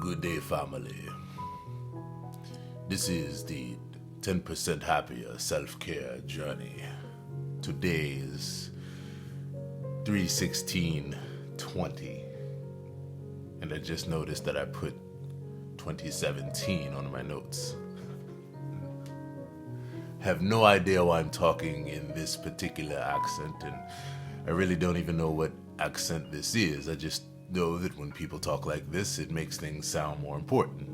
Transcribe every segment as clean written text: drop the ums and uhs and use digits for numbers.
Good day, family. This is the 10% happier self-care journey. Today is 3/16/20, and I just noticed that I put 2017 on my notes. Have no idea why I'm talking in this particular accent, and I really don't even know what accent this is. I just know that when people talk like this, it makes things sound more important.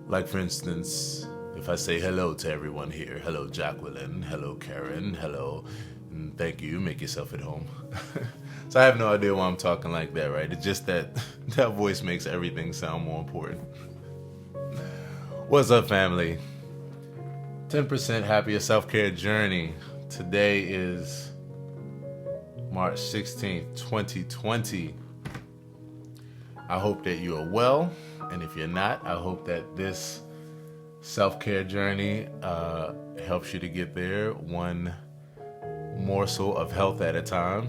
Like, for instance, if I say hello to everyone here, hello Jacqueline, hello Karen, hello, and thank you, make yourself at home. So I have no idea why I'm talking like that, right? It's just that that voice makes everything sound more important. What's up, family? 10% happier self-care journey. Today is March 16th, 2020. I hope that you are well, and if you're not, I hope that this self-care journey helps you to get there one morsel of health at a time.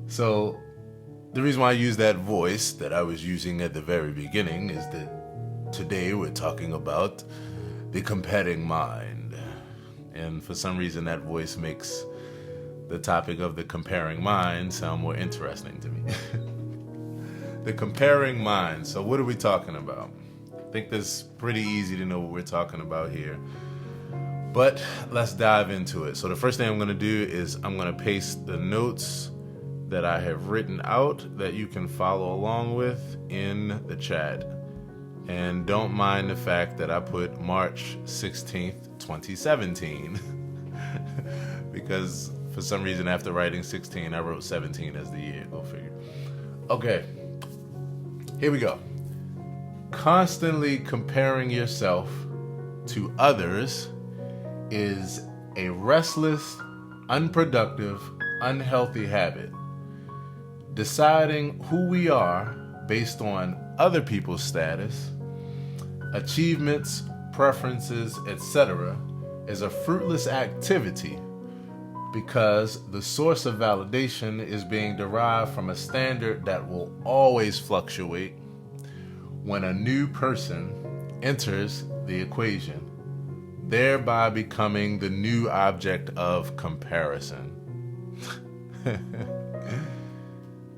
So the reason why I use that voice that I was using at the very beginning is that today we're talking about the comparing mind. And for some reason that voice makes the topic of the comparing mind sound more interesting to me. The comparing mind. So what are we talking about? I think that's pretty easy to know what we're talking about here. But let's dive into it. So the first thing I'm going to do is I'm going to paste the notes that I have written out that you can follow along with in the chat. And don't mind the fact that I put March 16th, 2017. Because for some reason after writing 16, I wrote 17 as the year. Go figure. Okay. Here we go. Constantly comparing yourself to others is a restless, unproductive, unhealthy habit. Deciding who we are based on other people's status, achievements, preferences, etc., is a fruitless activity because the source of validation is being derived from a standard that will always fluctuate when a new person enters the equation, thereby becoming the new object of comparison.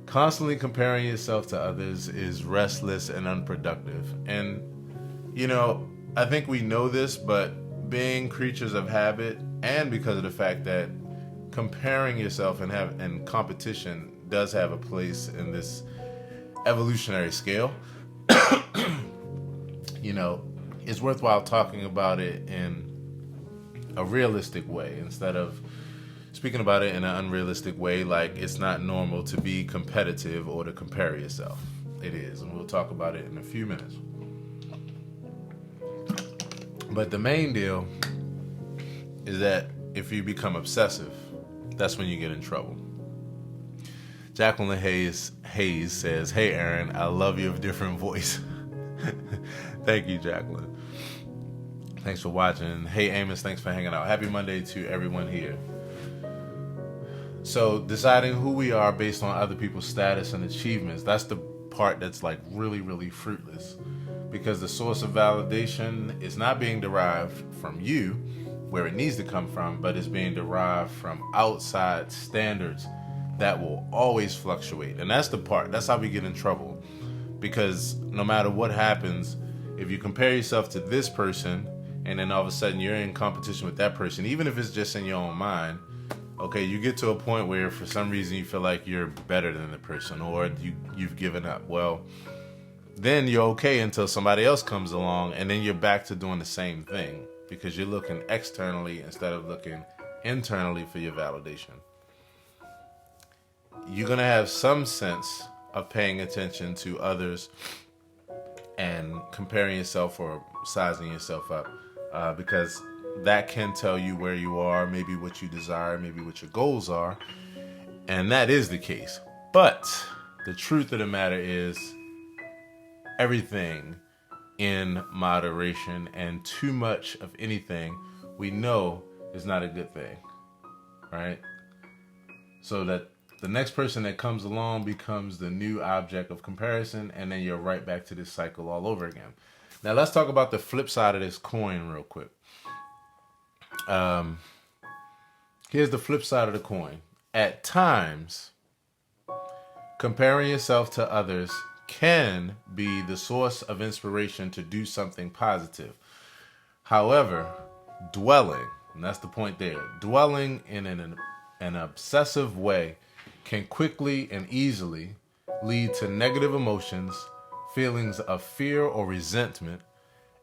Constantly comparing yourself to others is restless and unproductive. And, I think we know this, but being creatures of habit, and because of the fact that comparing yourself and competition does have a place in this evolutionary scale, it's worthwhile talking about it in a realistic way instead of speaking about it in an unrealistic way, like it's not normal to be competitive or to compare yourself. It is, and we'll talk about it in a few minutes. But the main deal is that if you become obsessive, that's when you get in trouble. Jacqueline Hayes says, "Hey Aaron, I love your different voice." Thank you, Jacqueline. Thanks for watching. Hey Amos, thanks for hanging out. Happy Monday to everyone here. So deciding who we are based on other people's status and achievements, that's the part that's like really, really fruitless, because the source of validation is not being derived from you, where it needs to come from, but it's being derived from outside standards that will always fluctuate. And that's the part, that's how we get in trouble. Because no matter what happens, if you compare yourself to this person, and then all of a sudden you're in competition with that person, even if it's just in your own mind, okay, you get to a point where for some reason you feel like you're better than the person, or you've given up. Well, then you're okay until somebody else comes along, and then you're back to doing the same thing because you're looking externally instead of looking internally for your validation. You're going to have some sense of paying attention to others and comparing yourself or sizing yourself up because that can tell you where you are, maybe what you desire, maybe what your goals are, and that is the case. But the truth of the matter is everything in moderation, and too much of anything we know is not a good thing, right? So that the next person that comes along becomes the new object of comparison, and then you're right back to this cycle all over again. Now let's talk about the flip side of this coin real quick. Here's the flip side of the coin. At times, comparing yourself to others can be the source of inspiration to do something positive. However, dwelling, and that's the point there, dwelling in an obsessive way can quickly and easily lead to negative emotions, feelings of fear or resentment,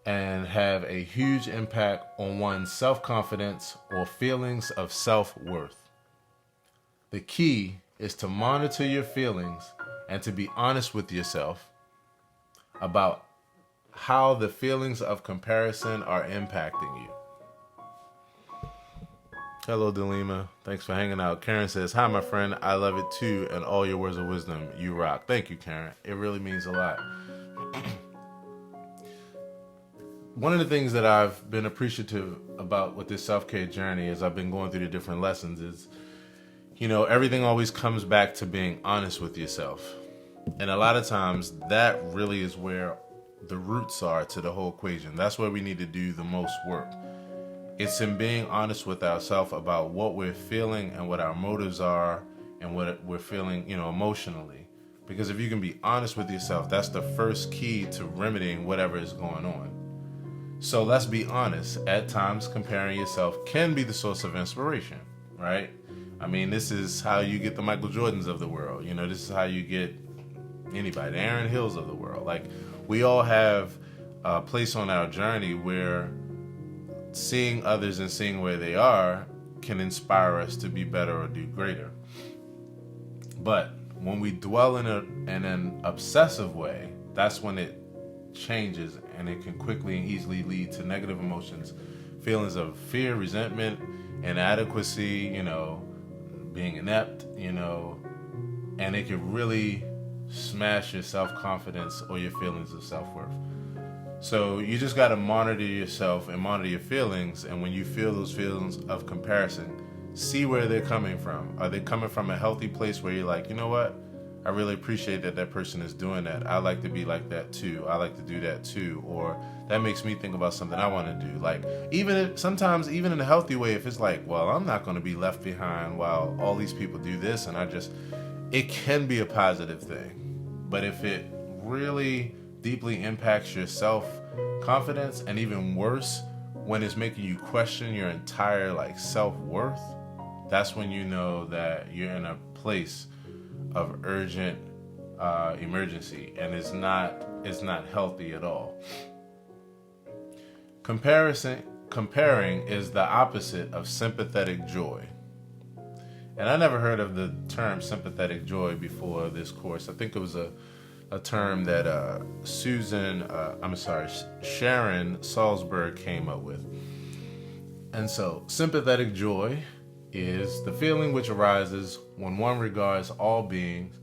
and have a huge impact on one's self-confidence or feelings of self-worth. The key is to monitor your feelings and to be honest with yourself about how the feelings of comparison are impacting you. Hello, Delima. Thanks for hanging out. Karen says, hi, my friend. I love it too. And all your words of wisdom. You rock. Thank you, Karen. It really means a lot. One of the things that I've been appreciative about with this self-care journey as I've been going through the different lessons is, everything always comes back to being honest with yourself. And a lot of times that really is where the roots are to the whole equation. That's where we need to do the most work. It's in being honest with ourselves about what we're feeling and what our motives are and what we're feeling, emotionally. Because if you can be honest with yourself, that's the first key to remedying whatever is going on. So let's be honest. At times, comparing yourself can be the source of inspiration, right? I mean, this is how you get the Michael Jordans of the world. This is how you get anybody, the Aaron Hills of the world. Like, we all have a place on our journey where seeing others and seeing where they are can inspire us to be better or do greater. But when we dwell in an obsessive way, that's when it changes, and it can quickly and easily lead to negative emotions, feelings of fear, resentment, inadequacy, being inept, and it can really smash your self-confidence or your feelings of self-worth. So you just got to monitor yourself and monitor your feelings. And when you feel those feelings of comparison, see where they're coming from. Are they coming from a healthy place where you're like, you know what? I really appreciate that person is doing that. I like to be like that too. I like to do that too. Or that makes me think about something I want to do. Like, sometimes even in a healthy way, if it's like, well, I'm not going to be left behind while all these people do this. And it can be a positive thing. But if it really deeply impacts your self-confidence, and even worse, when it's making you question your entire self-worth, that's when you know that you're in a place of urgent emergency, and it's not healthy at all. Comparing is the opposite of sympathetic joy. And I never heard of the term sympathetic joy before this course. I think it was a term that Sharon Salzberg came up with. And so sympathetic joy is the feeling which arises when one regards all beings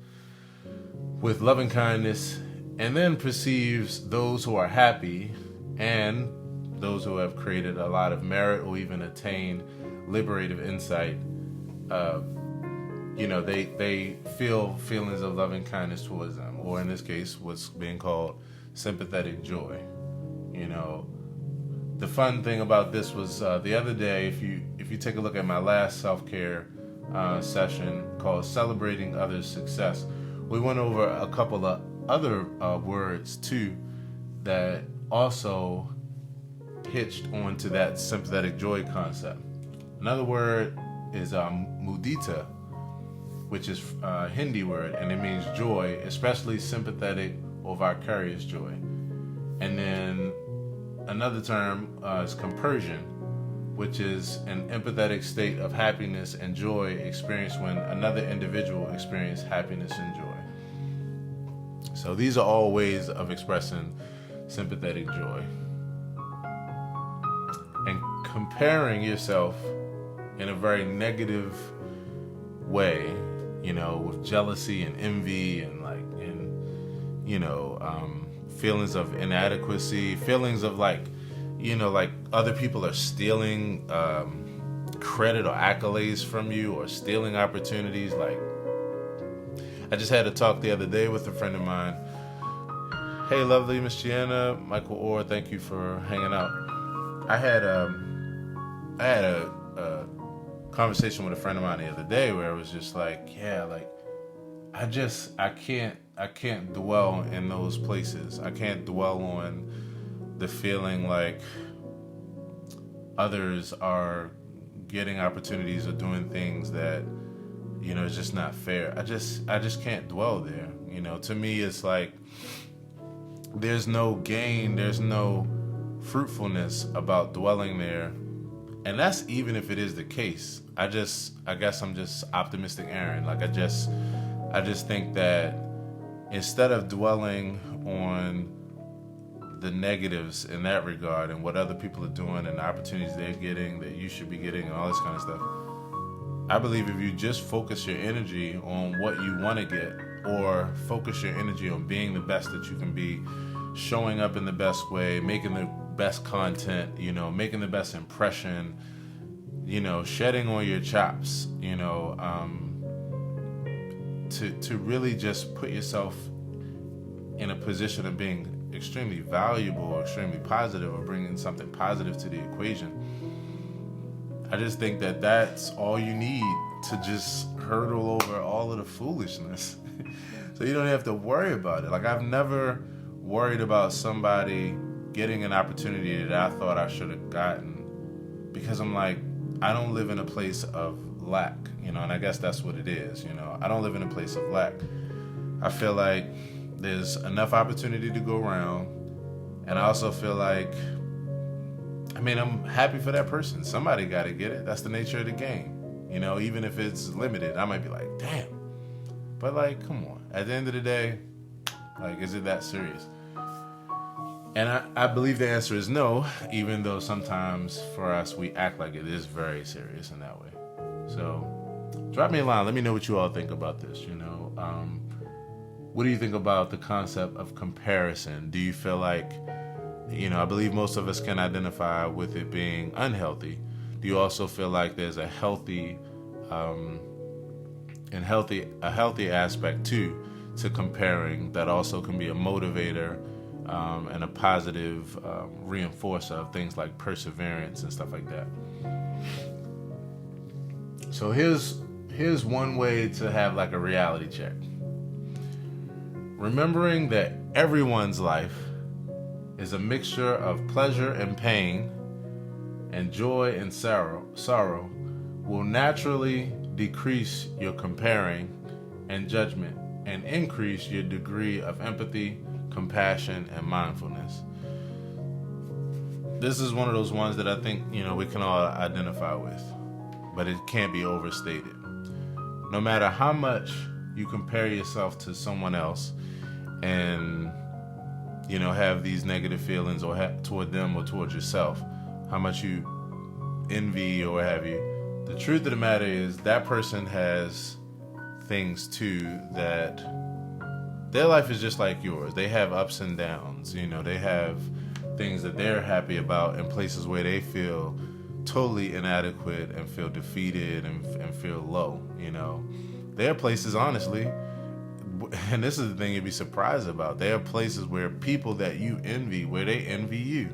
with loving kindness and then perceives those who are happy and those who have created a lot of merit or even attained liberative insight. They feel feelings of loving kindness towards them, or in this case, what's being called sympathetic joy. The fun thing about this was the other day, if you take a look at my last self-care session called Celebrating Others' Success, we went over a couple of other words too that also hitched onto that sympathetic joy concept. Another word is mudita, which is a Hindi word, and it means joy, especially sympathetic or vicarious joy. And then another term is compersion, which is an empathetic state of happiness and joy experienced when another individual experiences happiness and joy. So these are all ways of expressing sympathetic joy. And comparing yourself in a very negative way, with jealousy and envy and feelings of inadequacy, feelings of other people are stealing credit or accolades from you, or stealing opportunities. I just had a talk the other day with a friend of mine. Hey, lovely Miss Gianna, Michael Orr, thank you for hanging out. I had a conversation with a friend of mine the other day where it was just like, yeah, like I can't dwell in those places. I can't dwell on the feeling like others are getting opportunities or doing things that, you know, it's just not fair. I just can't dwell there. You know, to me, it's like there's no gain, there's no fruitfulness about dwelling there. And that's even if it is the case. I guess I'm just optimistic Aaron. Like I just think that instead of dwelling on the negatives in that regard and what other people are doing and the opportunities they're getting that you should be getting and all this kind of stuff, I believe if you just focus your energy on what you want to get, or focus your energy on being the best that you can be, showing up in the best way, making the best content, you know, making the best impression, you know, shedding all your chops, you know, to really just put yourself in a position of being extremely valuable or extremely positive or bringing something positive to the equation. I just think that that's all you need to just hurdle over all of the foolishness. So you don't have to worry about it. Like I've never worried about somebody getting an opportunity that I thought I should have gotten, because I'm like, I don't live in a place of lack, you know, and I guess that's what it is, you know. I don't live in a place of lack. I feel like there's enough opportunity to go around, and I also feel like, I mean, I'm happy for that person. Somebody got to get it. That's the nature of the game, you know. Even if it's limited, I might be like, damn, but like, come on. At the end of the day, like, is it that serious? And I believe the answer is no, even though sometimes for us we act like it is very serious in that way. So drop me a line. Let me know what you all think about this, you know. What do you think about the concept of comparison? Do you feel like, you know, I believe most of us can identify with it being unhealthy. Do you also feel like there's a healthy aspect to comparing that also can be a motivator and a positive reinforcer of things like perseverance and stuff like that? So here's one way to have like a reality check. Remembering that everyone's life is a mixture of pleasure and pain, and joy and sorrow will naturally decrease your comparing and judgment and increase your degree of empathy, compassion, and mindfulness. This is one of those ones that I think, you know, we can all identify with, but it can't be overstated. No matter how much you compare yourself to someone else and, you know, have these negative feelings or toward them or toward yourself, how much you envy or what have you, the truth of the matter is that person has things too, that their life is just like yours. They have ups and downs, you know, they have things that they're happy about and places where they feel totally inadequate and feel defeated and feel low, you know. There are places, honestly, and this is the thing you'd be surprised about, there are places where people that you envy, where they envy you.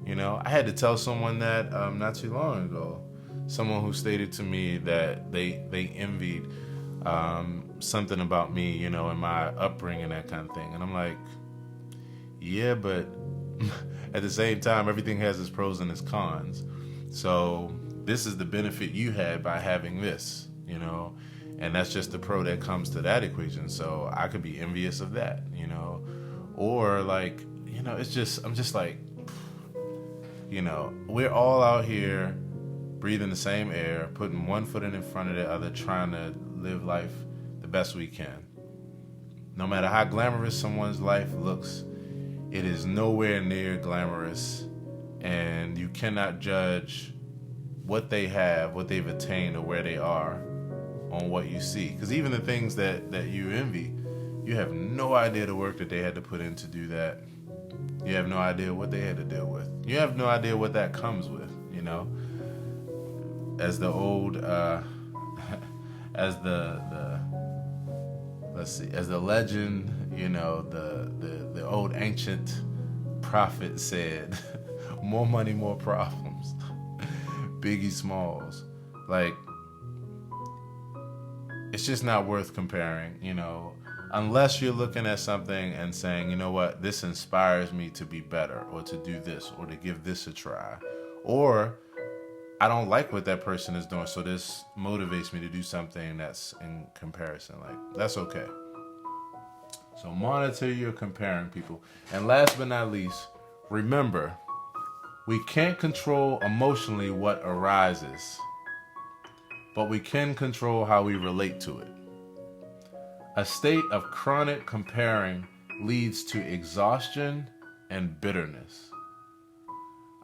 You know, I had to tell someone that not too long ago, someone who stated to me that they envied something about me, you know, in my upbringing, that kind of thing. And I'm like, yeah, but at the same time, everything has its pros and its cons. So this is the benefit you had by having this, you know, and that's just the pro that comes to that equation. So I could be envious of that, you know, or like, you know, it's just, I'm just like, you know, we're all out here breathing the same air, putting one foot in front of the other, trying to live life the best we can. No matter how glamorous someone's life looks, it is nowhere near glamorous, and you cannot judge what they have, what they've attained, or where they are on what you see. Because even the things that you envy, you have no idea the work that they had to put in to do that. You have no idea what they had to deal with. You have no idea what that comes with, you know. As the old, as the let's see, as the legend, the old ancient prophet said, more money, more problems. Biggie Smalls. Like, it's just not worth comparing, unless you're looking at something and saying, you know what, this inspires me to be better, or to do this, or to give this a try, or I don't like what that person is doing, so this motivates me to do something that's in comparison. Like, that's okay. So monitor your comparing people. And last but not least, remember, we can't control emotionally what arises, but we can control how we relate to it. A state of chronic comparing leads to exhaustion and bitterness.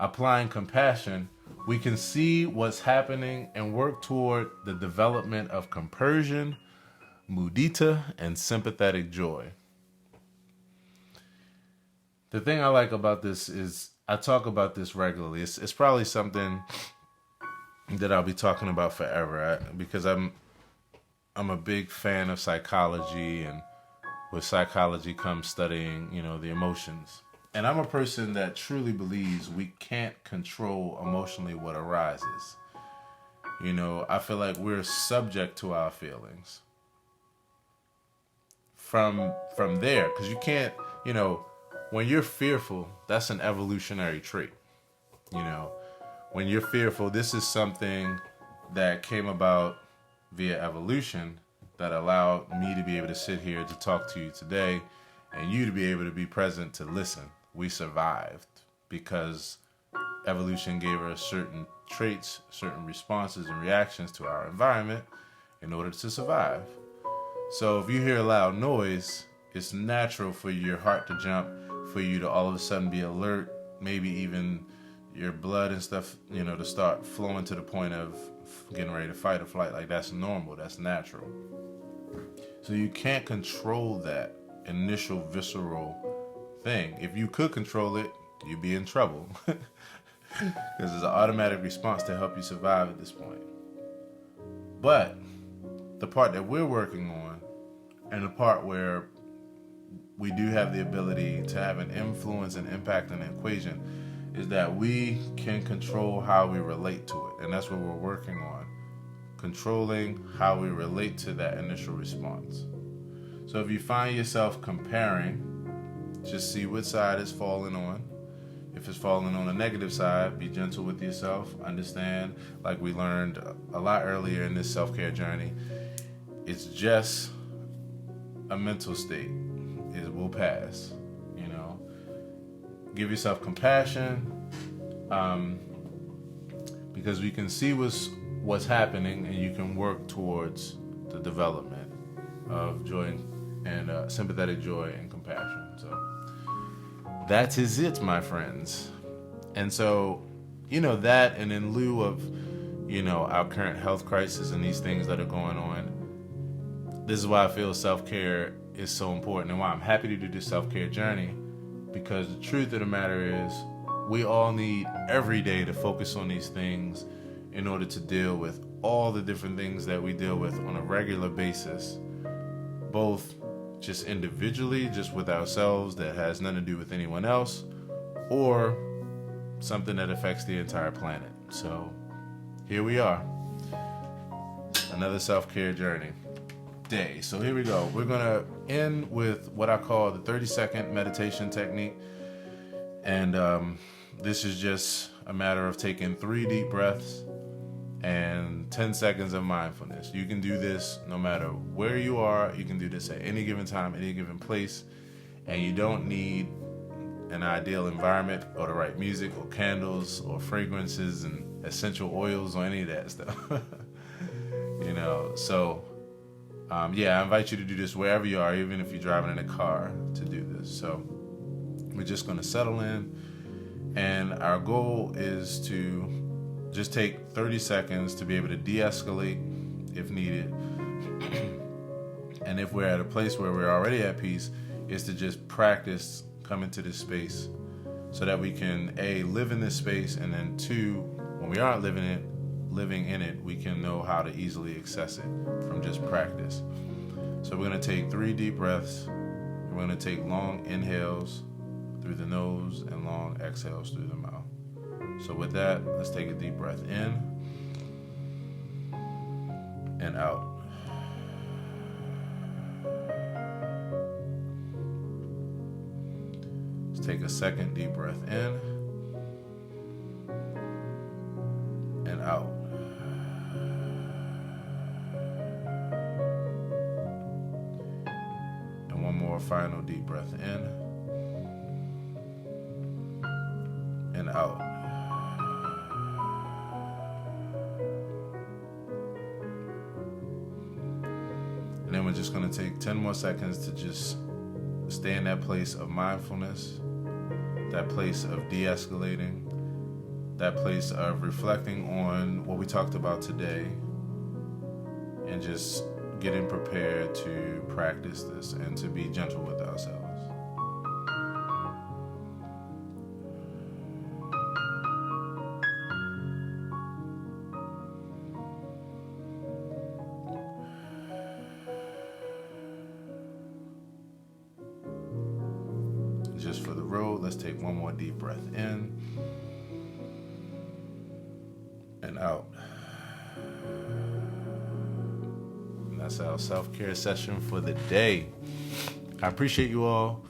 Applying compassion, we can see what's happening and work toward the development of compersion, mudita, and sympathetic joy. The thing I like about this is I talk about this regularly. It's probably something that I'll be talking about forever, because I'm a big fan of psychology, and with psychology comes studying, the emotions. And I'm a person that truly believes we can't control emotionally what arises. I feel like we're subject to our feelings. From there, because you can't, when you're fearful, that's an evolutionary trait. When you're fearful, this is something that came about via evolution that allowed me to be able to sit here to talk to you today, and you to be able to be present to listen. We survived because evolution gave us certain traits, certain responses and reactions to our environment in order to survive. So if you hear a loud noise, it's natural for your heart to jump, for you to all of a sudden be alert, maybe even your blood and stuff, to start flowing to the point of getting ready to fight or flight. Like, that's normal, that's natural. So you can't control that initial visceral thing. If you could control it, you'd be in trouble. Because it's an automatic response to help you survive at this point. But the part that we're working on, and the part where we do have the ability to have an influence and impact in the equation, is that we can control how we relate to it. And that's what we're working on. Controlling how we relate to that initial response. So if you find yourself comparing, just see which side it's falling on. If it's falling on the negative side, be gentle with yourself. Understand, like we learned a lot earlier in this self-care journey, it's just a mental state. It will pass, Give yourself compassion, because we can see what's happening, and you can work towards the development of joy and sympathetic joy and compassion. So that is it, my friends. And so, that, and in lieu of, our current health crisis and these things that are going on, this is why I feel self-care is so important, and why I'm happy to do this self-care journey, because the truth of the matter is we all need every day to focus on these things in order to deal with all the different things that we deal with on a regular basis, both just individually, just with ourselves, that has nothing to do with anyone else, or something that affects the entire planet. So here we are, another self-care journey day. So here we go. We're gonna end with what I call the 30-second meditation technique, and this is just a matter of taking 3 deep breaths and 10 seconds of mindfulness. You can do this no matter where you are. You can do this at any given time, any given place, and you don't need an ideal environment or the right music or candles or fragrances and essential oils or any of that stuff. So I invite you to do this wherever you are, even if you're driving in a car, to do this. So we're just going to settle in, and our goal is to just take 30 seconds to be able to de-escalate if needed. And if we're at a place where we're already at peace, is to just practice coming to this space so that we can, A, live in this space, and then 2, when we aren't living in it, we can know how to easily access it from just practice. So So we're going to take 3 deep breaths. We're going to take long inhales through the nose and long exhales through the mouth. So with that, let's take a deep breath in and out. Let's take a second deep breath in and out. And one more final deep breath in and out. And then we're just going to take 10 more seconds to just stay in that place of mindfulness, that place of de-escalating, that place of reflecting on what we talked about today, and just getting prepared to practice this and to be gentle with ourselves. Just for the road, let's take one more deep breath in and out. And that's our self-care session for the day. I appreciate you all.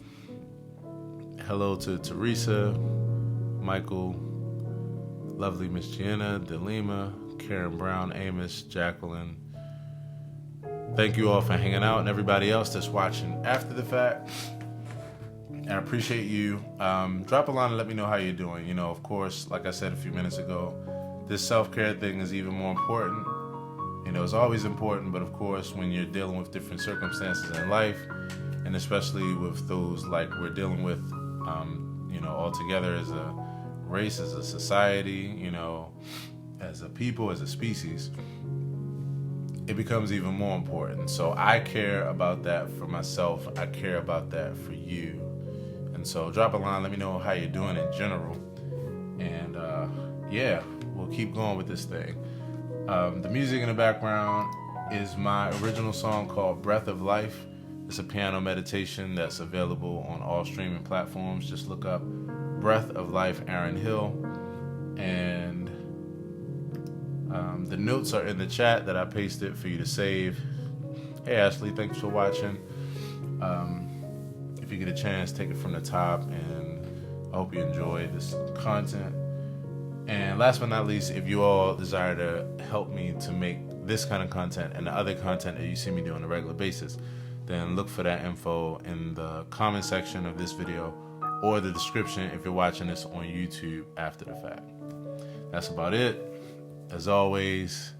Hello to Teresa, Michael, lovely Miss Gianna, Delima, Karen Brown, Amos, Jacqueline. Thank you all for hanging out, and everybody else that's watching after the fact. I appreciate you. Drop a line and let me know how you're doing. You know, of course, like I said a few minutes ago, this self-care thing is even more important. You know, it's always important, but of course, when you're dealing with different circumstances in life, and especially with those like we're dealing with, you know, all together as a race, as a society, you know, as a people, as a species, it becomes even more important. So I care about that for myself. I care about that for you. And so drop a line, let me know how you're doing in general. And yeah, we'll keep going with this thing. The music in the background is my original song called Breath of Life. It's a piano meditation that's available on all streaming platforms. Just look up Breath of Life, Aaron Hill. And the notes are in the chat that I pasted for you to save. Hey Ashley, thanks for watching. If you get a chance, take it from the top, and I hope you enjoy this content. And last but not least, if you all desire to help me to make this kind of content and the other content that you see me do on a regular basis, then look for that info in the comment section of this video or the description if you're watching this on YouTube after the fact. That's about it. As always,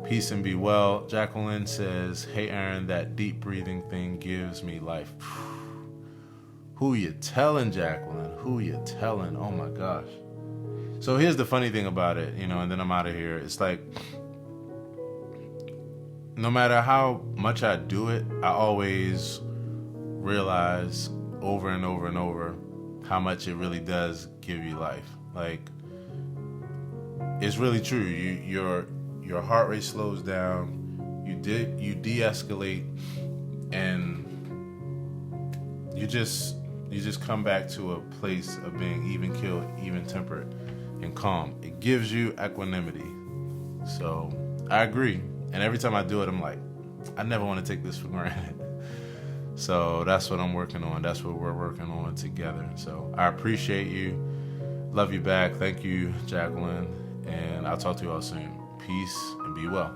peace and be well. Jacqueline says, hey Aaron, that deep breathing thing gives me life. Who you telling, Jacqueline? Who you telling? Oh my gosh. So here's the funny thing about it, you know, and then I'm out of here. It's like, no matter how much I do it, I always realize over and over and over how much it really does give you life. Like, it's really true. Your heart rate slows down, you de-escalate, and you just come back to a place of being even keeled, even tempered, and calm. It gives you equanimity. So I agree. And every time I do it, I'm like, I never want to take this for granted. So that's what I'm working on. That's what we're working on together. So I appreciate you. Love you back. Thank you, Jacqueline. And I'll talk to you all soon. Peace and be well.